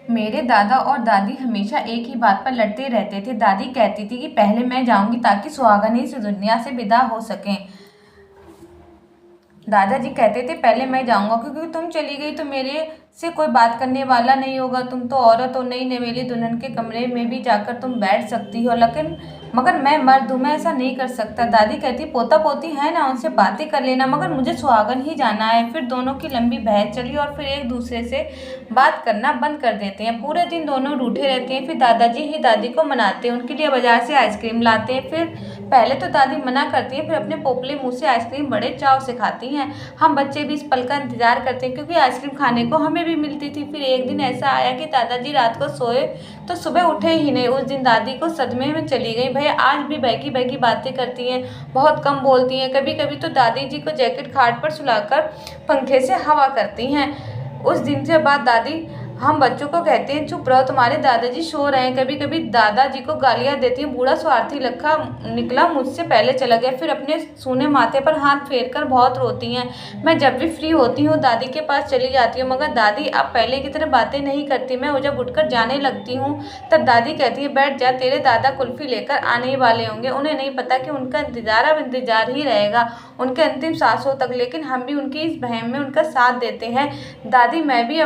मेरे दादा और दादी हमेशा एक ही बात पर लड़ते रहते थे। दादी कहती थी कि पहले मैं जाऊंगी ताकि सुहागन इस दुनिया से विदा हो सकें। दादाजी कहते थे पहले मैं जाऊंगा क्योंकि तुम चली गई तो मेरे से कोई बात करने वाला नहीं होगा। तुम तो औरत हो, नई नवेली दुल्हन के कमरे में भी जाकर तुम बैठ सकती हो, लेकिन मगर मैं मर्द हूँ, मैं ऐसा नहीं कर सकता। दादी कहती पोता पोती है ना, उनसे बातें कर लेना, मगर मुझे सुहागन ही जाना है। फिर दोनों की लंबी बहस चली और फिर एक दूसरे से बात करना बंद कर देते हैं। पूरे दिन दोनों रूठे रहते हैं। फिर दादाजी ही दादी को मनाते हैं, उनके लिए बाजार से आइसक्रीम लाते हैं। फिर पहले तो दादी मना करती है, फिर अपने पोपले मुंह से आइसक्रीम बड़े चाव से खाती हैं। हम बच्चे भी इस पल का इंतजार करते हैं क्योंकि आइसक्रीम खाने को हमें भी मिलती थी। फिर एक दिन ऐसा आया कि दादाजी रात को सोए तो सुबह उठे ही नहीं। उस दिन दादी को सदमे में चली गई। भैया आज भी बहकी बहकी बातें करती हैं, बहुत कम बोलती हैं। कभी कभी तो दादी जी को जैकेट खाट पर सुलाकर पंखे से हवा करती हैं। उस दिन से बाद दादी हम बच्चों को कहते हैं चुप रहो, तुम्हारे दादाजी सो रहे हैं। कभी कभी दादाजी को गालियां देती हैं, बूढ़ा स्वार्थी लखा निकला, मुझसे पहले चला गया। फिर अपने सूने माथे पर हाथ फेर कर बहुत रोती हैं। मैं जब भी फ्री होती हूँ दादी के पास चली जाती हूँ, मगर दादी अब पहले की तरह बातें नहीं करती। मैं जब उठकर जाने लगती हूँ तब दादी कहती है बैठ जा, तेरे दादा कुल्फी लेकर आने ही वाले होंगे। उन्हें नहीं पता कि उनका इंतजार अब इंतजार ही रहेगा उनके अंतिम सांसों तक, लेकिन हम भी उनकी इस बहम में उनका साथ देते हैं। दादी मैं भी